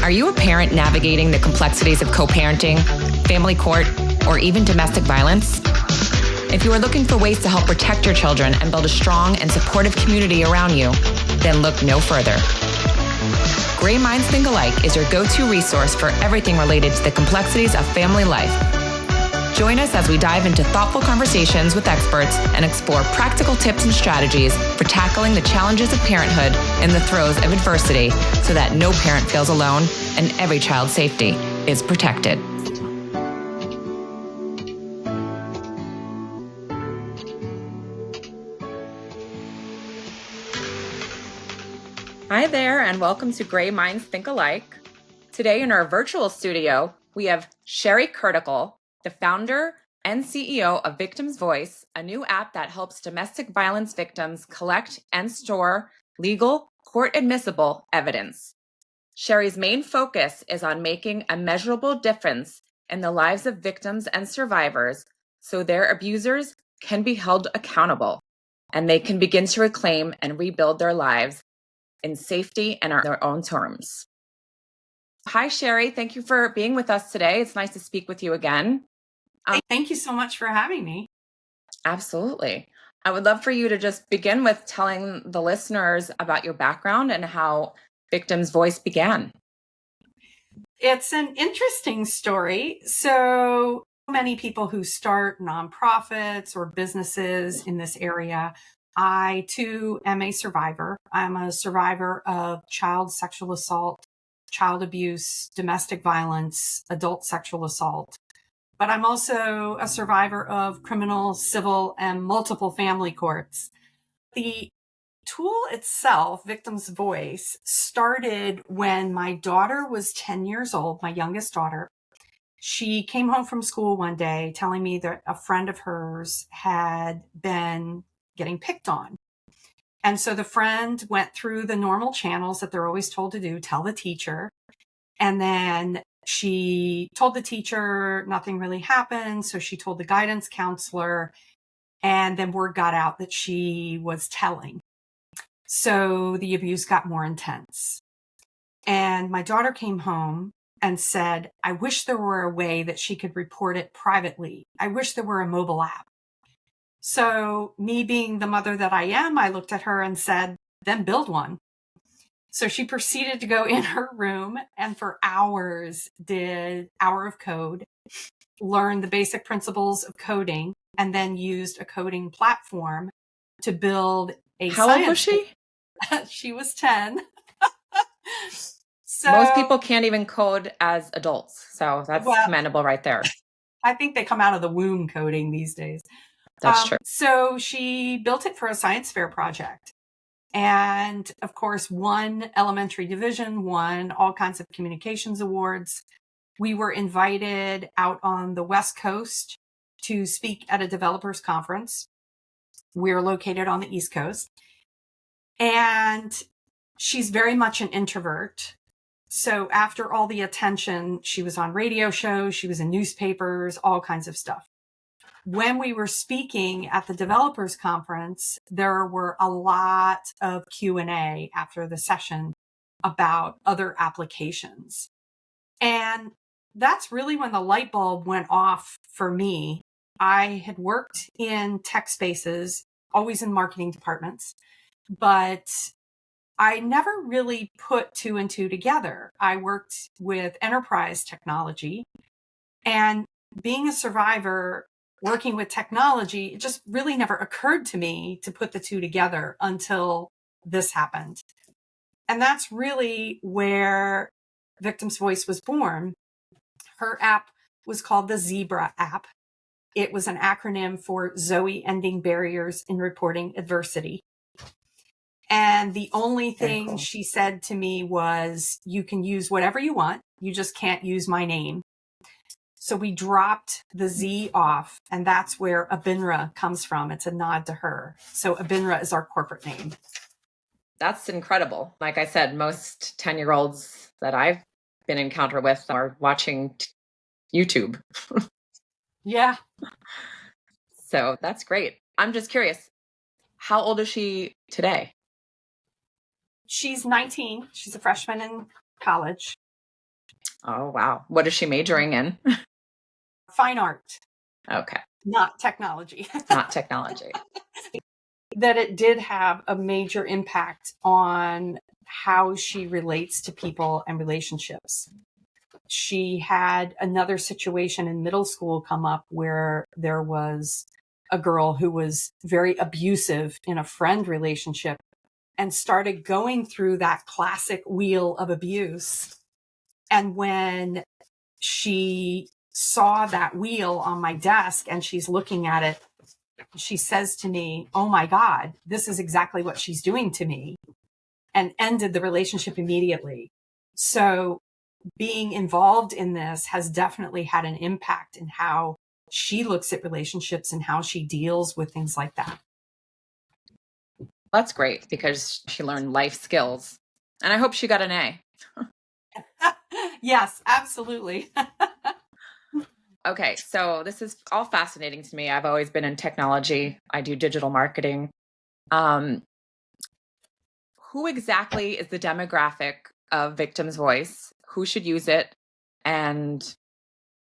Are you a parent navigating the complexities of co-parenting, family court, or even domestic violence? If you are looking for ways to help protect your children and build a strong and supportive community around you, then look no further. Gray Minds Think Alike is your go-to resource for everything related to the complexities of family life. Join us as we dive into thoughtful conversations with experts and explore practical tips and strategies for tackling the challenges of parenthood in the throes of adversity so that no parent feels alone and every child's safety is protected. Hi there, and welcome to Gray Minds Think Alike. Today in our virtual studio, we have Sheri Kurdakul, the founder and CEO of Victim's Voice, a new app that helps domestic violence victims collect and store legal, court-admissible evidence. Sheri's main focus is on making a measurable difference in the lives of victims and survivors so their abusers can be held accountable and they can begin to reclaim and rebuild their lives in safety and on their own terms. Hi, Sheri. Thank you for being with us today. It's nice to speak with you again. Thank you so much for having me. Absolutely. I would love for you to just begin with telling the listeners about your background and how Victim's Voice began. It's an interesting story. So many people who start nonprofits or businesses in this area. I too am a survivor. I'm a survivor of child sexual assault, child abuse, domestic violence, adult sexual assault. But I'm also a survivor of criminal, civil, and multiple family courts. The tool itself, Victim's Voice, started when my daughter was 10 years old, my youngest daughter. She came home from school one day telling me that a friend of hers had been getting picked on. And so the friend went through the normal channels that they're always told to do, tell the teacher. And then she told the teacher nothing really happened. So she told the guidance counselor, and then word got out that she was telling. So the abuse got more intense. And my daughter came home and said, I wish there were a way that she could report it privately. I wish there were a mobile app. So me being the mother that I am, I looked at her and said, then build one. So she proceeded to go in her room and for hours did hour of code, learned the basic principles of coding, and then used a coding platform to build a How old was she? She was 10. So most people can't even code as adults. So that's commendable right there. I think they come out of the womb coding these days. That's true. So she built it for a science fair project. And of course, won elementary division, won all kinds of communications awards. We were invited out on the West Coast to speak at a developers conference. We're located on the East Coast. And she's very much an introvert. So after all the attention, she was on radio shows, she was in newspapers, all kinds of stuff. When we were speaking at the developers conference, there were a lot of Q&A after the session about other applications. And that's really when the light bulb went off for me. I had worked in tech spaces, always in marketing departments, but I never really put two and two together. I worked with enterprise technology, and being a survivor, working with technology, it just really never occurred to me to put the two together until this happened. And that's really where Victim's Voice was born. Her app was called the Zebra app. It was an acronym for Zoe Ending Barriers in Reporting Adversity. And the only thing she said to me was, you can use whatever you want. You just can't use my name. So we dropped the Z off, and that's where Abinra comes from. It's a nod to her. So Abinra is our corporate name. That's incredible. Like I said, most 10-year-olds that I've been encountered with are watching YouTube. Yeah. So that's great. I'm just curious, how old is she today? She's 19. She's a freshman in college. Oh, wow. What is she majoring in? Fine art, Okay. not technology. Not technology. That it did have a major impact on how she relates to people and relationships. She had another situation in middle school come up where there was a girl who was very abusive in a friend relationship and started going through that classic wheel of abuse. And when she saw that wheel on my desk and she's looking at it, she says to me, "Oh my God, this is exactly what she's doing to me," and ended the relationship immediately. So being involved in this has definitely had an impact in how she looks at relationships and how she deals with things like that. That's great because she learned life skills. And I hope she got an A. Yes, absolutely. Okay, so this is all fascinating to me. I've always been in technology. I do digital marketing. Um, who exactly is the demographic of Victim's Voice? Who should use it? And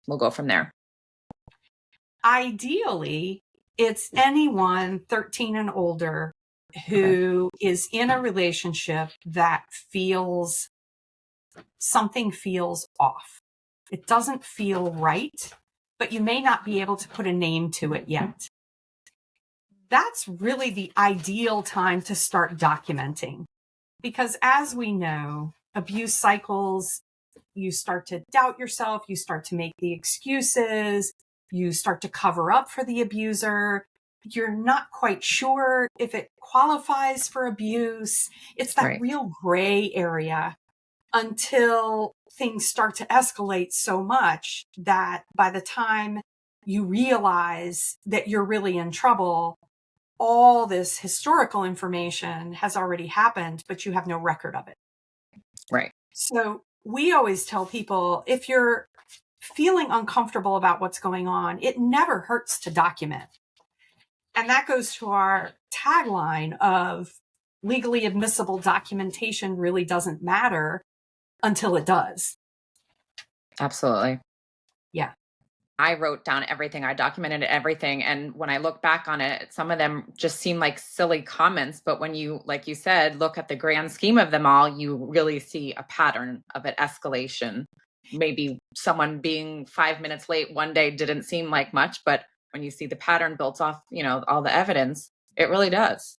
we'll go from there. Ideally, it's anyone 13 and older who is in a relationship that something feels off. It doesn't feel right, but you may not be able to put a name to it yet. That's really the ideal time to start documenting. Because as we know, abuse cycles, you start to doubt yourself, you start to make the excuses, you start to cover up for the abuser. You're not quite sure if it qualifies for abuse. It's that Right. real gray area until things start to escalate so much that by the time you realize that you're really in trouble, all this historical information has already happened, but you have no record of it. Right. So we always tell people, if you're feeling uncomfortable about what's going on, it never hurts to document. And that goes to our tagline of legally admissible documentation really doesn't matter until it does. Absolutely. Yeah. I wrote down everything. I documented everything. And when I look back on it, some of them just seem like silly comments. But when you, like you said, look at the grand scheme of them all, you really see a pattern of an escalation. Maybe someone being 5 minutes late one day didn't seem like much, but when you see the pattern built off, all the evidence, it really does.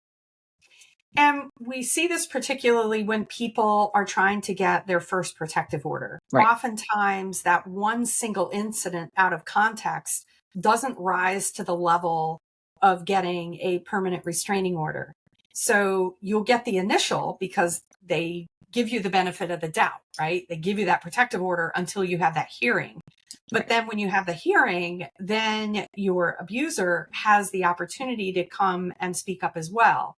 And we see this particularly when people are trying to get their first protective order. Right. Oftentimes, that one single incident out of context doesn't rise to the level of getting a permanent restraining order. So you'll get the initial because they give you the benefit of the doubt, right? They give you that protective order until you have that hearing. But then when you have the hearing, then your abuser has the opportunity to come and speak up as well.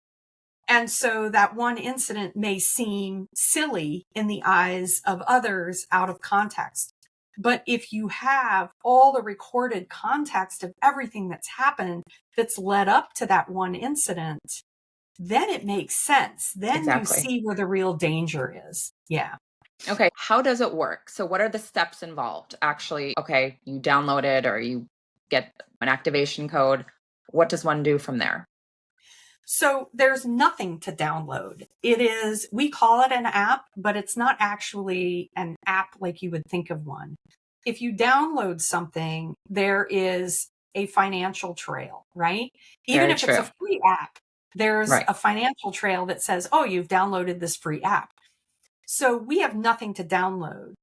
And so that one incident may seem silly in the eyes of others out of context. But if you have all the recorded context of everything that's happened that's led up to that one incident, then it makes sense. Then Exactly. You see where the real danger is. Yeah. Okay. How does it work? So what are the steps involved? Actually, okay, you download it or you get an activation code. What does one do from there? So there's nothing to download. We call it an app, but it's not actually an app like you would think of one. If you download something, there is a financial trail, right? Even Very if true. it's a free app, there's Right. a financial trail that says, "Oh, you've downloaded this free app." So we have nothing to download.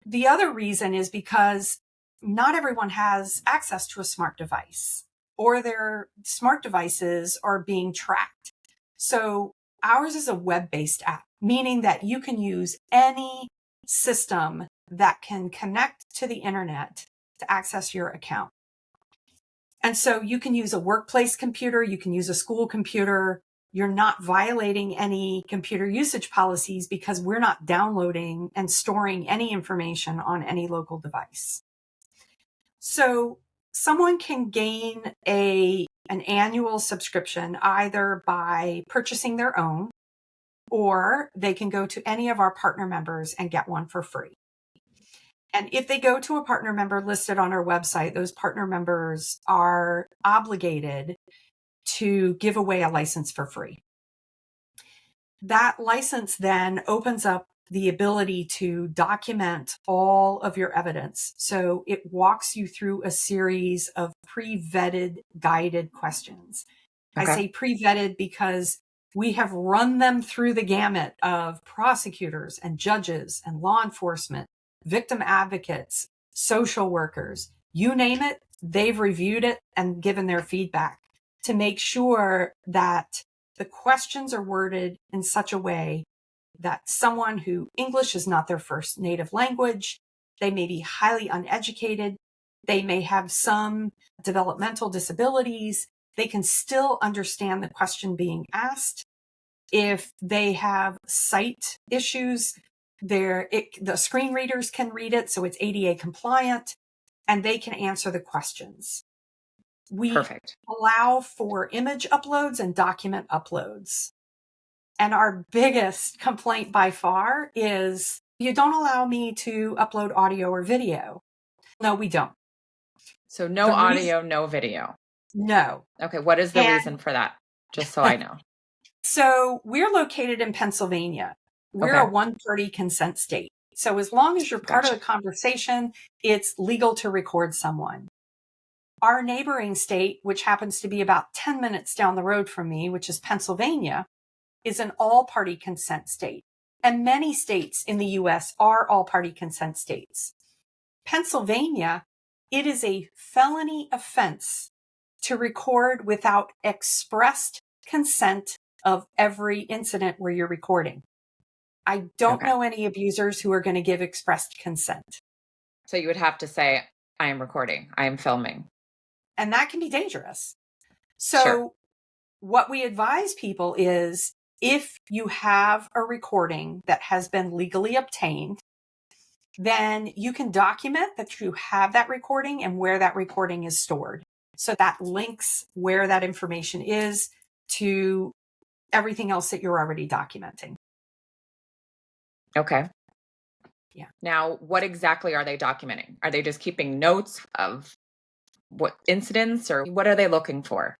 The other reason is because not everyone has access to a smart device, or their smart devices are being tracked. So ours is a web-based app, meaning that you can use any system that can connect to the internet to access your account. And so you can use a workplace computer, you can use a school computer. You're not violating any computer usage policies because we're not downloading and storing any information on any local device. So someone can gain an annual subscription either by purchasing their own, or they can go to any of our partner members and get one for free. And if they go to a partner member listed on our website, those partner members are obligated to give away a license for free. That license then opens up the ability to document all of your evidence. So it walks you through a series of pre-vetted guided questions. Okay. I say pre-vetted because we have run them through the gamut of prosecutors and judges and law enforcement, victim advocates, social workers, you name it, they've reviewed it and given their feedback to make sure that the questions are worded in such a way that someone who English is not their first native language, they may be highly uneducated, they may have some developmental disabilities, they can still understand the question being asked. If they have sight issues, the screen readers can read it, so it's ADA compliant, and they can answer the questions. We Perfect. allow for image uploads and document uploads. And our biggest complaint by far is you don't allow me to upload audio or video. No, we don't. So no audio, no video. No. Okay. What is the reason for that? Just so I know. So we're located in Pennsylvania. We're Okay. a one-party consent state. So as long as you're part of the conversation, it's legal to record someone. Our neighboring state, which happens to be about 10 minutes down the road from me, which is Pennsylvania, is an all-party consent state. And many states in the US are all-party consent states. Pennsylvania, it is a felony offense to record without expressed consent of every incident where you're recording. I don't know any abusers who are going to give expressed consent. So you would have to say, I am recording, I am filming. And that can be dangerous. So what we advise people is if you have a recording that has been legally obtained, then you can document that you have that recording and where that recording is stored. So that links where that information is to everything else that you're already documenting. Okay. Yeah. Now, what exactly are they documenting? Are they just keeping notes of what incidents, or what are they looking for?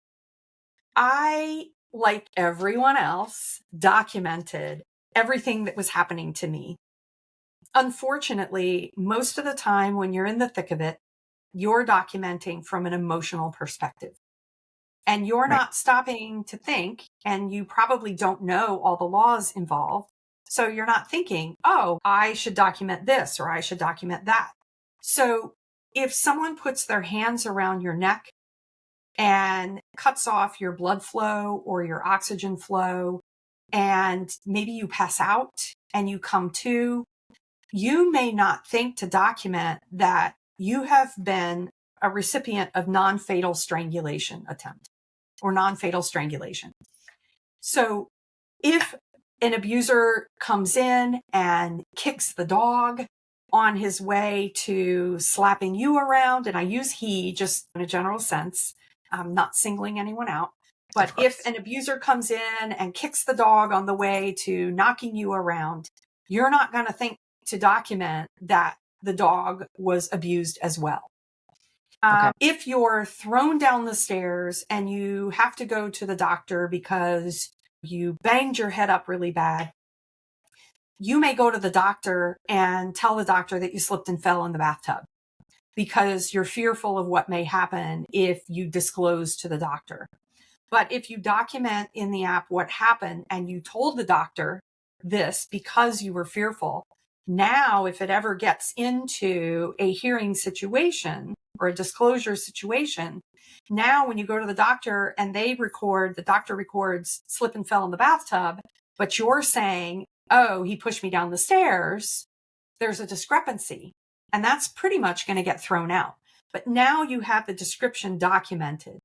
I, like everyone else, documented everything that was happening to me. Unfortunately, most of the time when you're in the thick of it, you're documenting from an emotional perspective. And you're not stopping to think, and you probably don't know all the laws involved. So you're not thinking, oh, I should document this or I should document that. So if someone puts their hands around your neck and cuts off your blood flow or your oxygen flow, and maybe you pass out and you come to, you may not think to document that you have been a recipient of non-fatal strangulation attempt or non-fatal strangulation. So if an abuser comes in and kicks the dog on his way to slapping you around, and I use he just in a general sense, I'm not singling anyone out, but if an abuser comes in and kicks the dog on the way to knocking you around, you're not going to think to document that the dog was abused as well. If you're thrown down the stairs and you have to go to the doctor because you banged your head up really bad, you may go to the doctor and tell the doctor that you slipped and fell in the bathtub because you're fearful of what may happen if you disclose to the doctor. But if you document in the app what happened and you told the doctor this because you were fearful, now if it ever gets into a hearing situation or a disclosure situation, now when you go to the doctor and the doctor records slip and fell in the bathtub, but you're saying, oh, he pushed me down the stairs, there's a discrepancy. And that's pretty much going to get thrown out. But now you have the description documented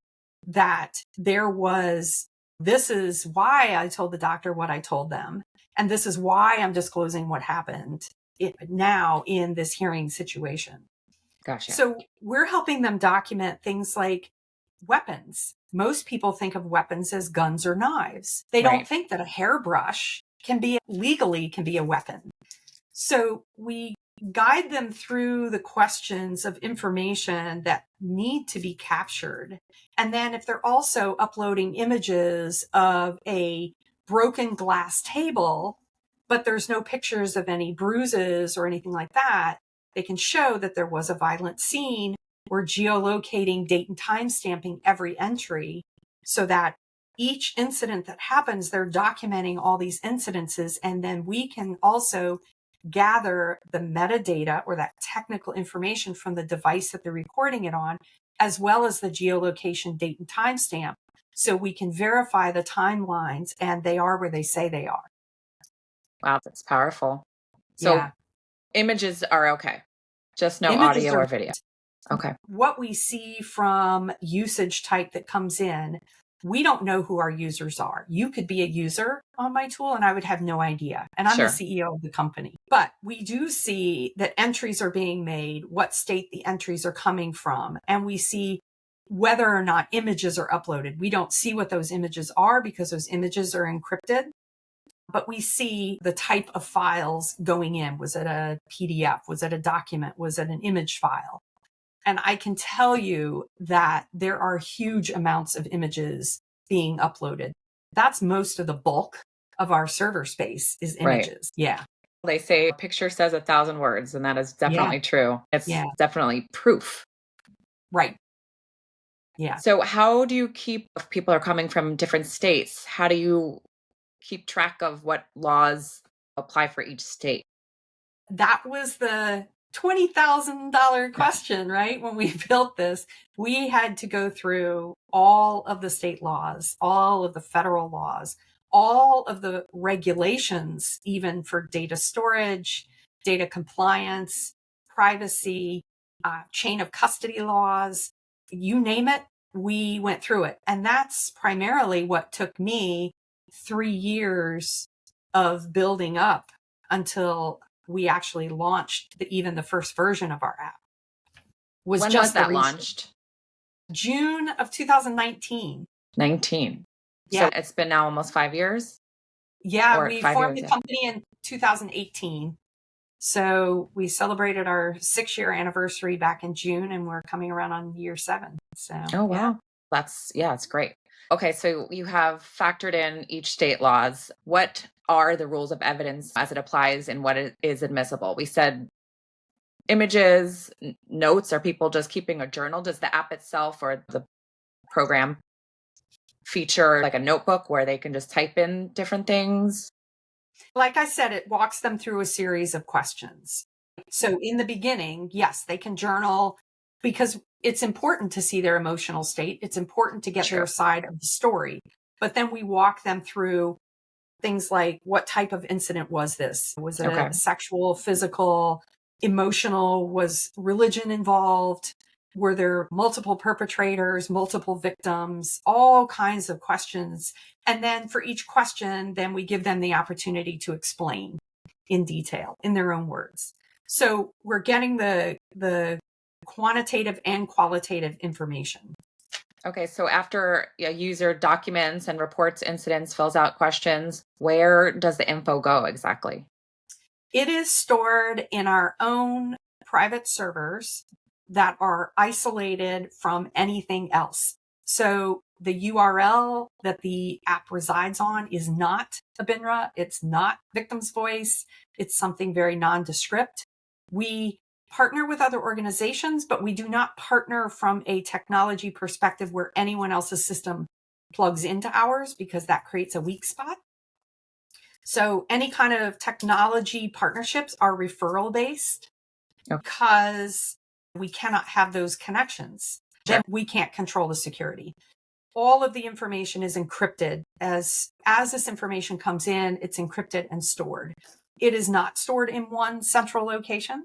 that this is why I told the doctor what I told them. And this is why I'm disclosing what happened now in this hearing situation. Gotcha. So we're helping them document things like weapons. Most people think of weapons as guns or knives. They don't think that a hairbrush can be a weapon. So we guide them through the questions of information that need to be captured. And then if they're also uploading images of a broken glass table, but there's no pictures of any bruises or anything like that, they can show that there was a violent scene. We're geolocating, date and time stamping every entry so that each incident that happens, they're documenting all these incidences. And then we can also gather the metadata or that technical information from the device that they're recording it on, as well as the geolocation, date and timestamp. So we can verify the timelines and they are where they say they are. Wow, that's powerful. So images are okay, just no Images audio or video. Okay. What we see from usage type that comes in, we don't know who our users are. You could be a user on my tool and I would have no idea. And I'm the CEO of the company. But we do see that entries are being made, what state the entries are coming from. And we see whether or not images are uploaded. We don't see what those images are because those images are encrypted. But we see the type of files going in. Was it a PDF? Was it a document? Was it an image file? And I can tell you that there are huge amounts of images being uploaded. That's most of the bulk of our server space is images. Right. Yeah. They say a picture says 1,000 words, and that is definitely true. It's definitely proof. Right. Yeah. So how do you keep, if people are coming from different states, how do you keep track of what laws apply for each state? That was the $20,000 question, right? When we built this, we had to go through all of the state laws, all of the federal laws, all of the regulations, even for data storage, data compliance, privacy, chain of custody laws, you name it, we went through it. And that's primarily what took me 3 years of building up until we actually launched even the first version of our app. When was that launched? June of 2019. 19. Yeah. So it's been now almost 5 years? Yeah, we formed the company in 2018. So we celebrated our 6-year anniversary back in June and we're coming around on year 7. So, oh, wow. It's great. Okay, so you have factored in each state laws. What are the rules of evidence as it applies and what is admissible? We said images, notes. Are people just keeping a journal? Does the app itself or the program feature like a notebook where they can just type in different things? Like I said, it walks them through a series of questions. So in the beginning, yes, they can journal because it's important to see their emotional state. It's important to get their side of the story. But then we walk them through things like, what type of incident was this? Was it a sexual, physical, emotional? Was religion involved? Were there multiple perpetrators, multiple victims, all kinds of questions? And then for each question, then we give them the opportunity to explain in detail in their own words. So we're getting the quantitative and qualitative information. Okay, so after a user documents and reports incidents, fills out questions, where does the info go exactly? It is stored in our own private servers that are isolated from anything else. So the URL that the app resides on is not a BINRA. It's not victim's voice. It's something very nondescript. We partner with other organizations, but we do not partner from a technology perspective where anyone else's system plugs into ours because that creates a weak spot. So any kind of technology partnerships are referral based because we cannot have those connections. Then we can't control the security. All of the information is encrypted. As this information comes in, it's encrypted and stored. It is not stored in one central location.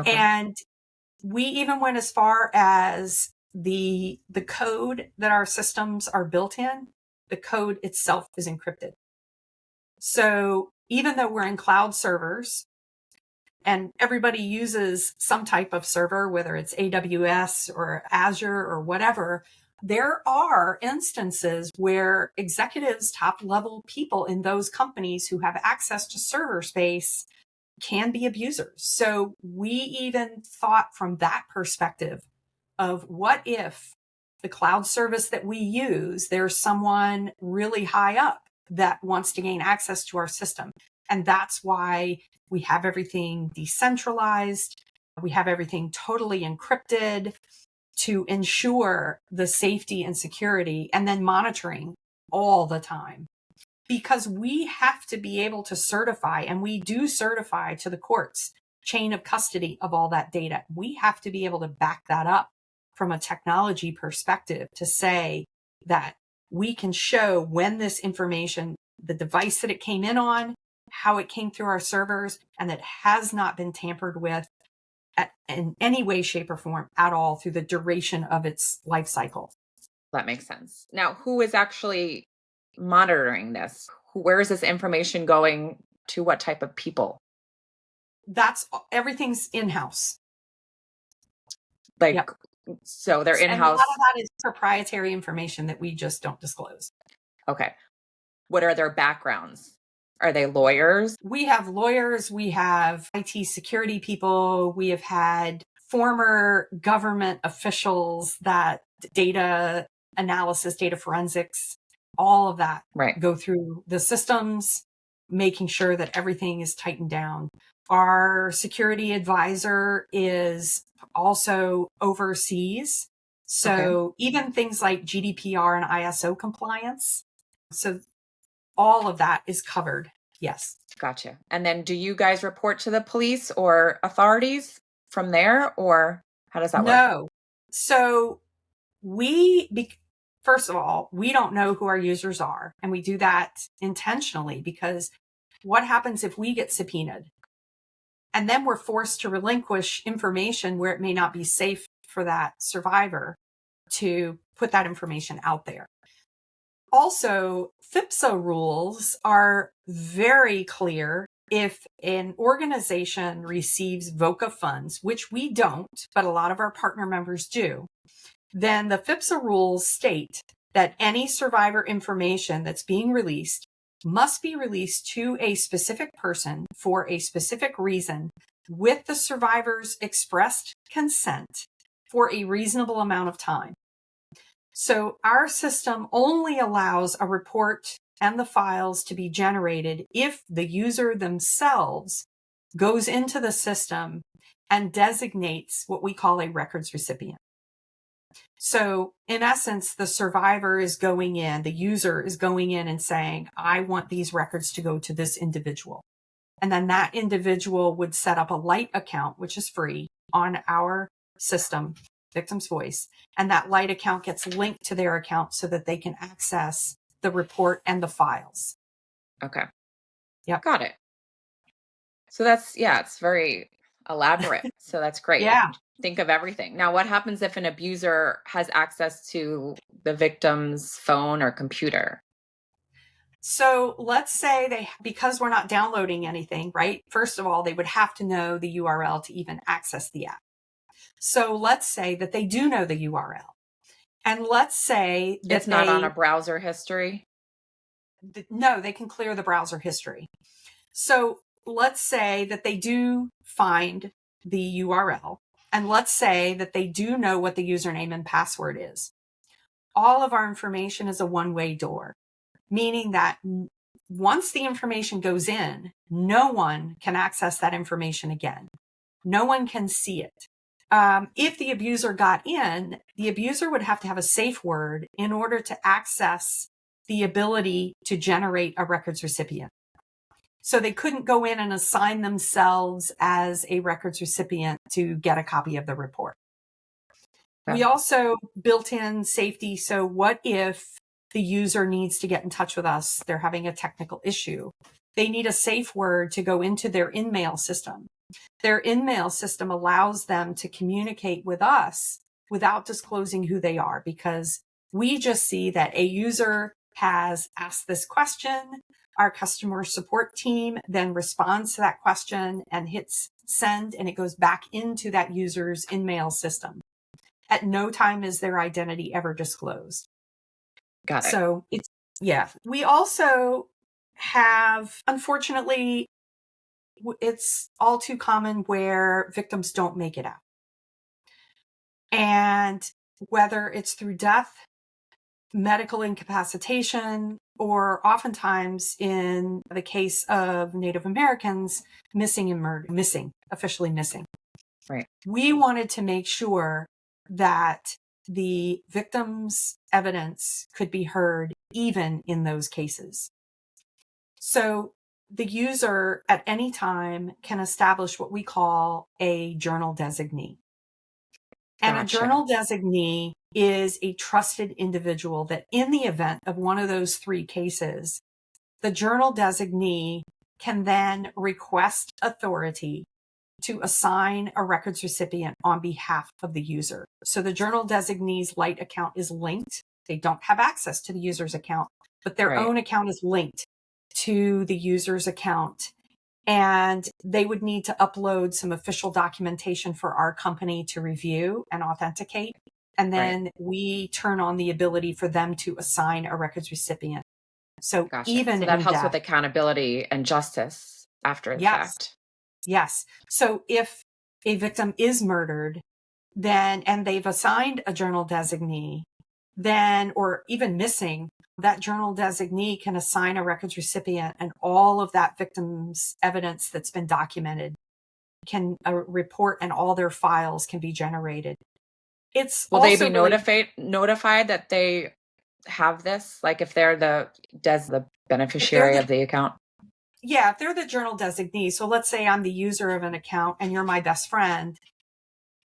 And we even went as far as the code that our systems are built in, the code itself is encrypted. So even though we're in cloud servers and everybody uses some type of server, whether it's AWS or Azure or whatever, there are instances where executives, top level people in those companies who have access to server space can be abusers. So we even thought from that perspective of what if the cloud service that we use, there's someone really high up that wants to gain access to our system. And that's why we have everything decentralized. We have everything totally encrypted to ensure the safety and security, and then monitoring all the time. Because we have to be able to certify, and we do certify to the courts, chain of custody of all that data. We have to be able to back that up from a technology perspective to say that we can show when this information, the device that it came in on, how it came through our servers, and that has not been tampered with in any way, shape, or form at all through the duration of its life cycle. That makes sense. Now, who is actually monitoring this? Where is this information going to? What type of people? Everything's in-house. Like, yep. So they're in-house. And a lot of that is proprietary information that we just don't disclose. Okay. What are their backgrounds? Are they lawyers? We have lawyers. We have IT security people. We have had former government officials that data analysis, data forensics, all of that go through the systems, making sure that everything is tightened down. Our security advisor is also overseas. So even things like GDPR and ISO compliance. So all of that is covered. Yes. Gotcha. And then do you guys report to the police or authorities from there, or how does that work? No. So first of all, we don't know who our users are. And we do that intentionally because what happens if we get subpoenaed? And then we're forced to relinquish information where it may not be safe for that survivor to put that information out there. Also, FIPSA rules are very clear. If an organization receives VOCA funds, which we don't, but a lot of our partner members do, then the FIPSA rules state that any survivor information that's being released must be released to a specific person for a specific reason with the survivor's expressed consent for a reasonable amount of time. So our system only allows a report and the files to be generated if the user themselves goes into the system and designates what we call a records recipient. So in essence, the survivor is going in, the user is going in and saying, I want these records to go to this individual. And then that individual would set up a Lite account, which is free, on our system, Victim's Voice. And that Lite account gets linked to their account so that they can access the report and the files. Okay. Yep. Got it. So it's very elaborate. So that's great. Yeah. Think of everything. Now, what happens if an abuser has access to the victim's phone or computer? So let's say because we're not downloading anything, right? First of all, they would have to know the URL to even access the app. So let's say that they do know the URL. And let's say that it's not on a browser history. No, they can clear the browser history. So let's say that they do find the URL. And let's say that they do know what the username and password is. All of our information is a one-way door, meaning that once the information goes in, no one can access that information again. No one can see it. If the abuser got in, the abuser would have to have a safe word in order to access the ability to generate a records recipient. So they couldn't go in and assign themselves as a records recipient to get a copy of the report. Yeah. We also built in safety. So what if the user needs to get in touch with us? They're having a technical issue. They need a safe word to go into their InMail system. Their InMail system allows them to communicate with us without disclosing who they are, because we just see that a user has asked this question. Our customer support team then responds to that question and hits send, and it goes back into that user's InMail system. At no time is their identity ever disclosed. Got it. So we also have, unfortunately, it's all too common where victims don't make it out. And whether it's through death, medical incapacitation, or oftentimes in the case of Native Americans, missing and murder, officially missing. Right. We wanted to make sure that the victim's evidence could be heard even in those cases. So the user at any time can establish what we call a journal designee. And Gotcha. a journal designee is a trusted individual that in the event of one of those three cases, the journal designee can then request authority to assign a records recipient on behalf of the user. So the journal designee's Light account is linked. They don't have access to the user's account, but their Right. own account is linked to the user's account. And they would need to upload some official documentation for our company to review and authenticate. And then we turn on the ability for them to assign a records recipient. So Gotcha. even So that in helps death, with accountability and justice after the yes, fact. yes. So if a victim is murdered, then, and they've assigned a journal designee, then, or even missing, that journal designee can assign a records recipient, and all of that victim's evidence that's been documented can report, and all their files can be generated. It's Will they also be really notified that they have this? Like if they're the beneficiary of the account? Yeah, if they're the journal designee. So let's say I'm the user of an account and you're my best friend.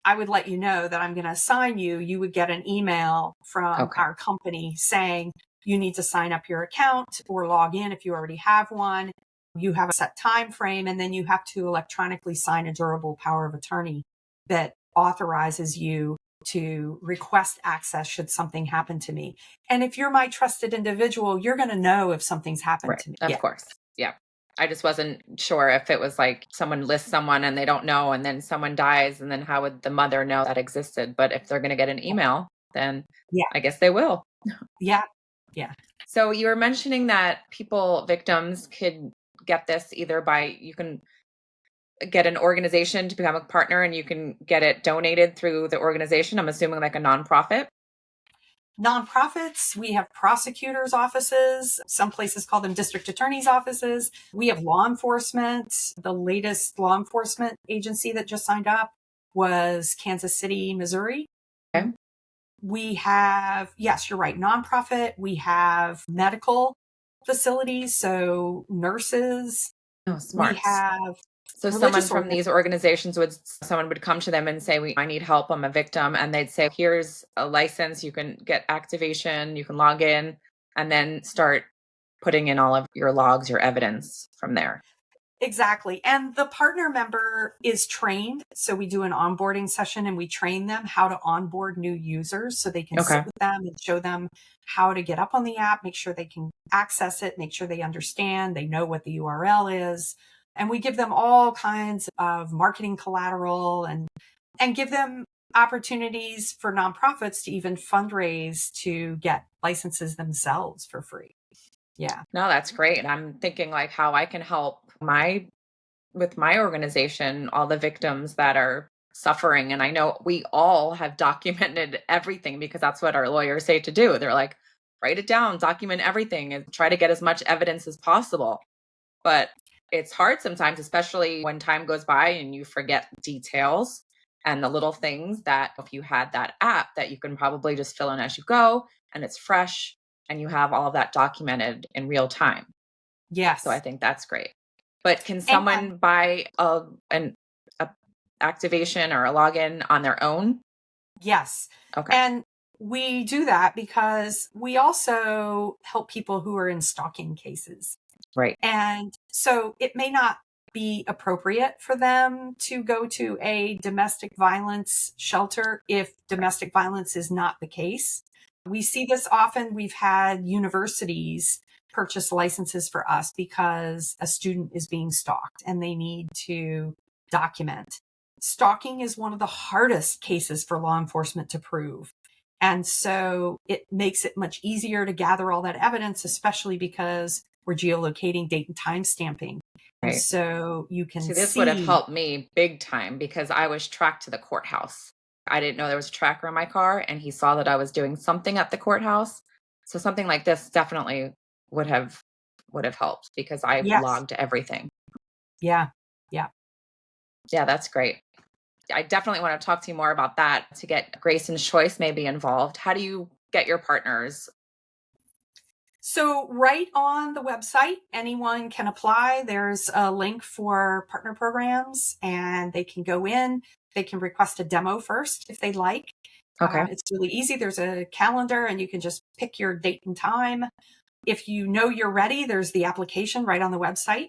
I would let you know that I'm going to assign you. You would get an email from our company saying you need to sign up your account or log in if you already have one. You have a set time frame, and then you have to electronically sign a durable power of attorney that authorizes you to request access should something happen to me. And if you're my trusted individual, you're going to know if something's happened to me. Of course. Yeah. I just wasn't sure if it was like someone lists someone and they don't know, and then someone dies, and then how would the mother know that existed? But if they're going to get an email, then I guess they will. Yeah. Yeah. So you were mentioning that victims could get this either by, you can get an organization to become a partner and you can get it donated through the organization. I'm assuming like a nonprofit. Nonprofits, we have prosecutors' offices. Some places call them district attorneys' offices. We have law enforcement. The latest law enforcement agency that just signed up was Kansas City, Missouri. Okay. We have, yes, you're right, nonprofit. We have medical facilities, so nurses. Oh, smart. We have So someone from these organizations someone would come to them and say, I need help, I'm a victim. And they'd say, here's a license, you can get activation, you can log in, and then start putting in all of your logs, your evidence from there. Exactly. And the partner member is trained. So we do an onboarding session and we train them how to onboard new users so they can sit with them and show them how to get up on the app, make sure they can access it, make sure they understand, they know what the URL is. And we give them all kinds of marketing collateral and give them opportunities for nonprofits to even fundraise to get licenses themselves for free. Yeah. No, that's great. I'm thinking like how I can help with my organization, all the victims that are suffering. And I know we all have documented everything because that's what our lawyers say to do. They're like, write it down, document everything, and try to get as much evidence as possible. But it's hard sometimes, especially when time goes by and you forget details and the little things that if you had that app that you can probably just fill in as you go and it's fresh and you have all of that documented in real time. Yes. So I think that's great. But can someone buy an activation or a login on their own? Yes. Okay. And we do that because we also help people who are in stalking cases. Right. And so it may not be appropriate for them to go to a domestic violence shelter if domestic violence is not the case. We see this often. We've had universities purchase licenses for us because a student is being stalked and they need to document. Stalking is one of the hardest cases for law enforcement to prove. And so it makes it much easier to gather all that evidence, especially because We're geolocating, date and time stamping. And Right. so you can See, this would have see. helped me big time because I was tracked to the courthouse. I didn't know there was a tracker in my car, and he saw that I was doing something at the courthouse. So something like this definitely would have helped because I Yes. logged everything. Yeah. Yeah. Yeah, that's great. I definitely want to talk to you more about that to get Grayson's Choice maybe involved. How do you get your partners? So right on the website, anyone can apply. There's a link for partner programs and they can go in. They can request a demo first if they'd like. Okay. It's really easy. There's a calendar and you can just pick your date and time. If you know you're ready, there's the application right on the website.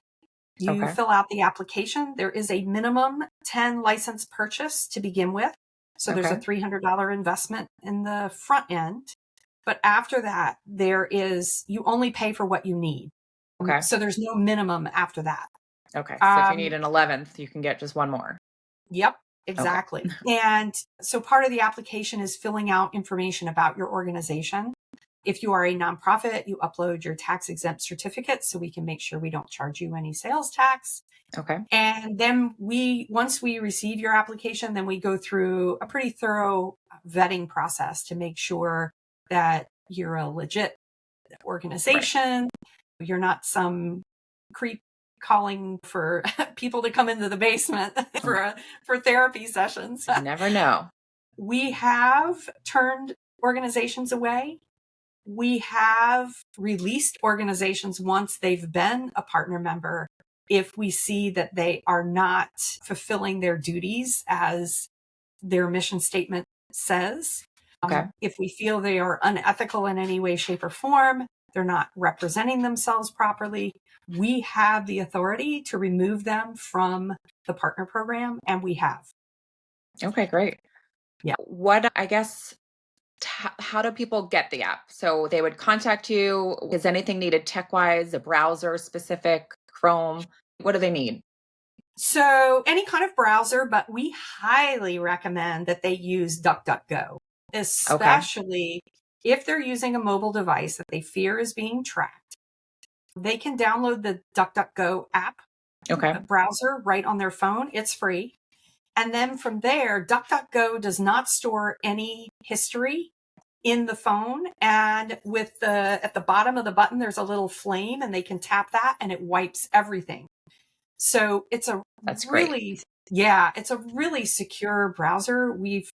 You Okay. fill out the application. There is a minimum 10 license purchase to begin with. So there's a Okay. $300 investment in the front end. But after that, you only pay for what you need. Okay. So there's no minimum after that. Okay. So if you need Um, an 11th, you can get just one more. yep, Okay. exactly. And so part of the application is filling out information about your organization. If you are a nonprofit, you upload your tax exempt certificate so we can make sure we don't charge you any sales tax. Okay. And then once we receive your application, then we go through a pretty thorough vetting process to make sure that you're a legit organization. Right. You're not some creep calling for people to come into the basement for therapy sessions. You never know. We have turned organizations away. We have released organizations once they've been a partner member if we see that they are not fulfilling their duties as their mission statement says. Okay. If we feel they are unethical in any way, shape, or form, they're not representing themselves properly, we have the authority to remove them from the partner program, and we have. Okay, great. Yeah. What, I guess, how do people get the app? So they would contact you. Is anything needed tech-wise, a browser specific, Chrome? What do they need? So any kind of browser, but we highly recommend that they use DuckDuckGo, especially if they're using a mobile device that they fear is being tracked. They can download the DuckDuckGo app, browser right on their phone. It's free. And then from there, DuckDuckGo does not store any history in the phone. And at the bottom of the button, there's a little flame and they can tap that and it wipes everything. So it's That's really, great. Yeah, it's a really secure browser. We've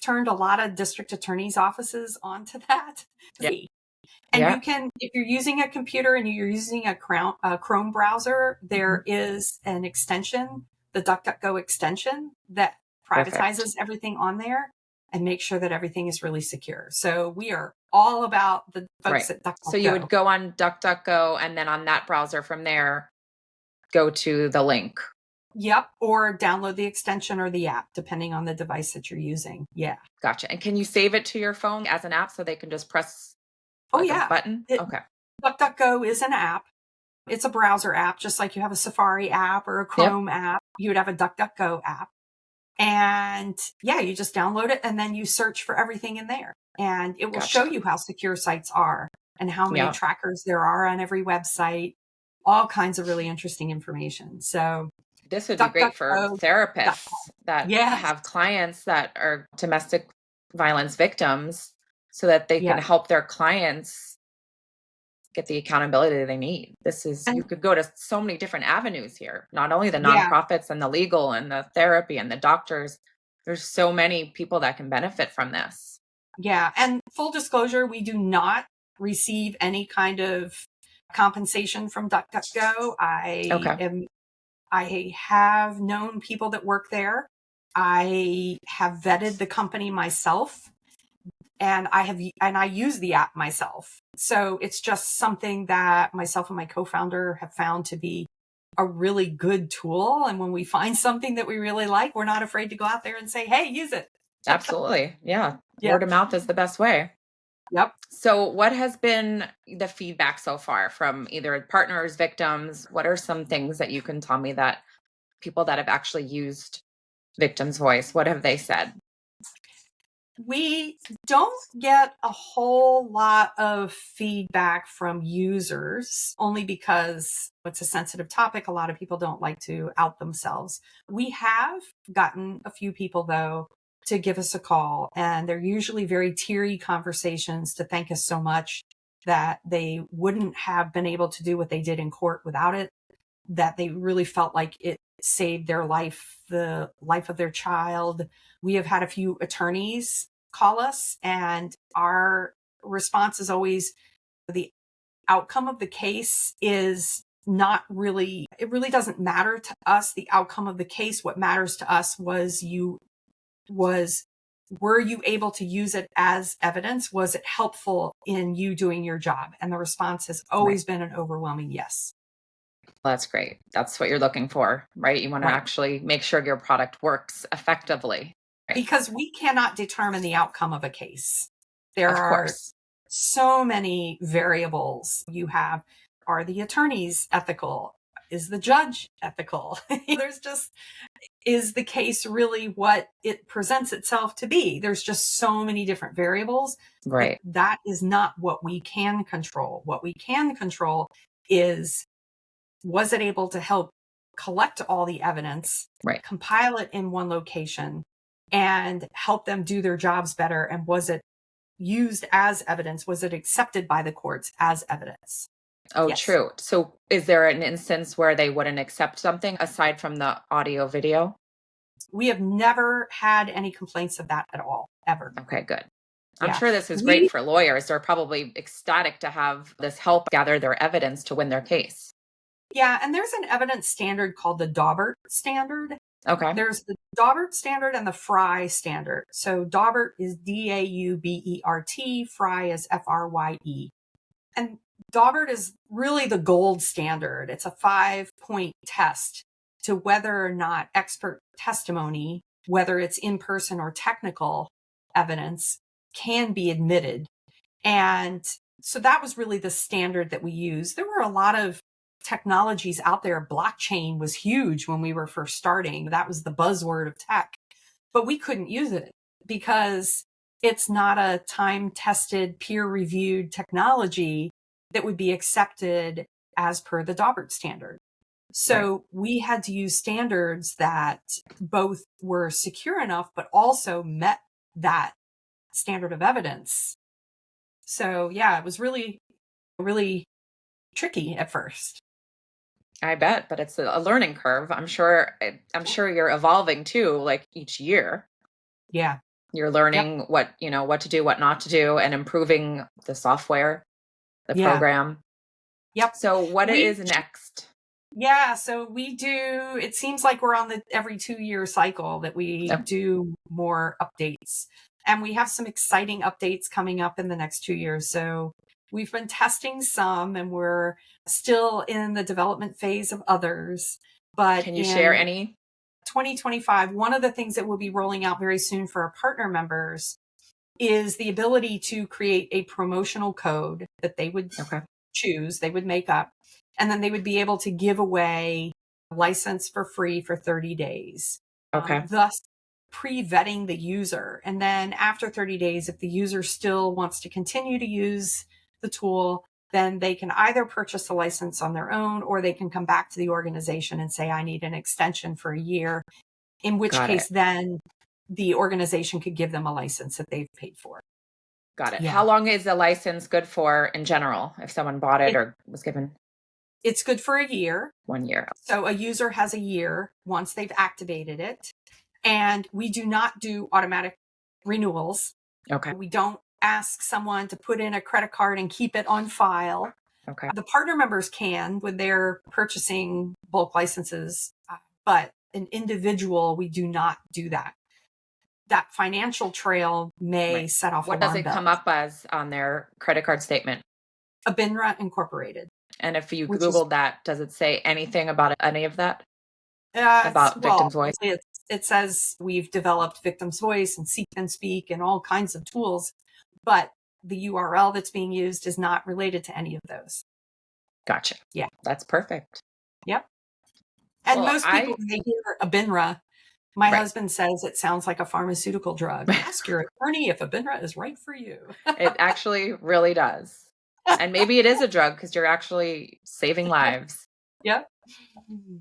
turned a lot of district attorneys' offices onto that. Yeah. And you can, if you're using a computer and you're using a Chrome browser, there is an extension, the DuckDuckGo extension, that privatizes everything on there and makes sure that everything is really secure. So we are all about the folks at DuckDuckGo. So you would go on DuckDuckGo and then on that browser from there, go to the link. Yep. Or download the extension or the app, depending on the device that you're using. Yeah. Gotcha. And can you save it to your phone as an app so they can just press a button? Okay. DuckDuckGo is an app. It's a browser app, just like you have a Safari app or a Chrome app. You would have a DuckDuckGo app. And you just download it and then you search for everything in there. And it will show you how secure sites are and how many trackers there are on every website, all kinds of really interesting information. So this would be great for therapists that have clients that are domestic violence victims so that they can help their clients get the accountability they need. You could go to so many different avenues here, not only the nonprofits and the legal and the therapy and the doctors. There's so many people that can benefit from this. Yeah. And full disclosure, we do not receive any kind of compensation from DuckDuckGo. I have known people that work there. I have vetted the company myself and I use the app myself. So it's just something that myself and my co-founder have found to be a really good tool. And when we find something that we really like, we're not afraid to go out there and say, hey, use it. Absolutely. Yeah. Word of mouth is the best way. Yep. So what has been the feedback so far from either partners, victims? What are some things that you can tell me that people that have actually used Victim's Voice, what have they said? We don't get a whole lot of feedback from users, only because it's a sensitive topic. A lot of people don't like to out themselves. We have gotten a few people, though, to give us a call, and they're usually very teary conversations to thank us so much that they wouldn't have been able to do what they did in court without it, that they really felt like it saved their life, the life of their child. We have had a few attorneys call us, and our response is always the outcome of the case is not really, it really doesn't matter to us, the outcome of the case. What matters to us was, were you able to use it as evidence? Was it helpful in you doing your job? And the response has always been an overwhelming yes. That's great. That's what you're looking for, right? You want to Right. actually make sure your product works effectively. Right. Because we cannot determine the outcome of a case. There Of are course. so many variables. You have, are the attorneys ethical? Is the judge ethical? There's just, is the case really what it presents itself to be? There's just so many different variables. Right. That is not what we can control. What we can control is, was it able to help collect all the evidence, Right. compile it in one location, and help them do their jobs better? And was it used as evidence? Was it accepted by the courts as evidence? Oh, Yes. true. So is there an instance where they wouldn't accept something aside from the audio video? We have never had any complaints of that at all, ever. Okay, good. I'm Yeah. sure this is great for lawyers. They're probably ecstatic to have this help gather their evidence to win their case. Yeah. And there's an evidence standard called the Daubert standard. Okay. There's the Daubert standard and the Frye standard. So Daubert is Daubert, Frye is Frye. And Daubert is really the gold standard. It's a 5-point test to whether or not expert testimony, whether it's in person or technical evidence, can be admitted. And so that was really the standard that we used. There were a lot of technologies out there. Blockchain was huge when we were first starting. That was the buzzword of tech, but we couldn't use it because it's not a time-tested, peer-reviewed technology that would be accepted as per the Daubert standard. So we had to use standards that both were secure enough, but also met that standard of evidence. So yeah, it was really, really tricky at first. I bet, but it's a learning curve. I'm sure you're evolving too, like each year. Yeah. You're learning what to do, what not to do, and improving the software, the program. Yep. So what is next? Yeah. So we do, it seems like we're on the every 2-year cycle that we do more updates. And we have some exciting updates coming up in the next 2 years. So we've been testing some and we're still in the development phase of others. But can you share any? 2025, one of the things that we'll be rolling out very soon for our partner members is the ability to create a promotional code that they would choose, they would make up, and then they would be able to give away a license for free for 30 days. Thus pre-vetting the user. And then after 30 days, if the user still wants to continue to use the tool, then they can either purchase a license on their own, or they can come back to the organization and say, I need an extension for a year, in which case then the organization could give them a license that they've paid for. Got it. Yeah. How long is a license good for in general if someone bought it or was given? It's good for a year. 1 year. So a user has a year once they've activated it. And we do not do automatic renewals. Okay. We don't ask someone to put in a credit card and keep it on file. Okay. The partner members can when they're purchasing bulk licenses, but an individual, we do not do that. That financial trail may set off what does it come up as on their credit card statement? Abinra Incorporated. And if you Googled that, does it say anything about any of that? About Victim's Voice? It says we've developed Victim's Voice and Seek and Speak and all kinds of tools, but the URL that's being used is not related to any of those. Gotcha. Yeah. That's perfect. Yep. And most people, when they hear Abinra, My Right. husband says it sounds like a pharmaceutical drug. Ask your attorney if Abinra is right for you. It actually really does. And maybe it is a drug because you're actually saving lives. Yep.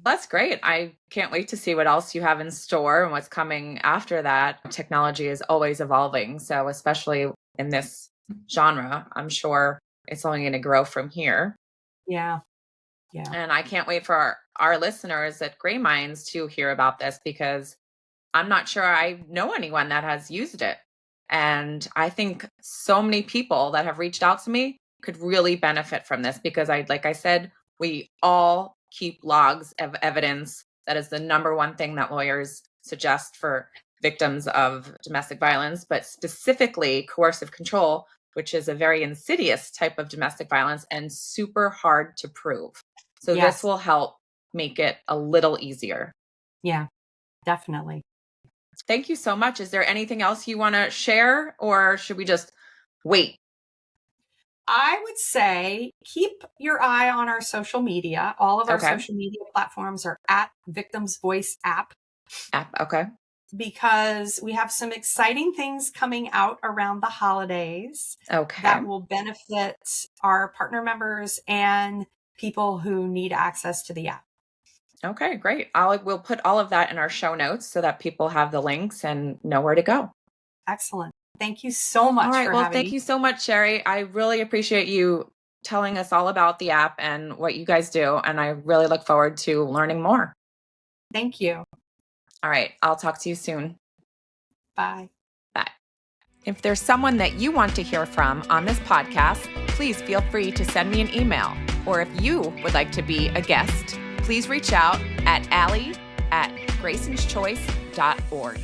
That's great. I can't wait to see what else you have in store and what's coming after that. Technology is always evolving. So, especially in this genre, I'm sure it's only going to grow from here. Yeah. Yeah. And I can't wait for our listeners at Gray Minds to hear about this because I'm not sure I know anyone that has used it. And I think so many people that have reached out to me could really benefit from this because like I said, we all keep logs of evidence. That is the number one thing that lawyers suggest for victims of domestic violence, but specifically coercive control, which is a very insidious type of domestic violence and super hard to prove. So Yes. this will help make it a little easier. Yeah, definitely. Thank you so much. Is there anything else you want to share or should we just wait? I would say keep your eye on our social media. All of our Okay. social media platforms are at Victims Voice app Okay. because we have some exciting things coming out around the holidays Okay. that will benefit our partner members and people who need access to the app. Okay, great. We'll put all of that in our show notes so that people have the links and know where to go. Excellent. Thank you so much All right. for Well, having thank me. you so much, Sheri. I really appreciate you telling us all about the app and what you guys do. And I really look forward to learning more. Thank you. All right. I'll talk to you soon. Bye. Bye. If there's someone that you want to hear from on this podcast, please feel free to send me an email. Or if you would like to be a guest, please reach out at Ali@graysonschoice.org.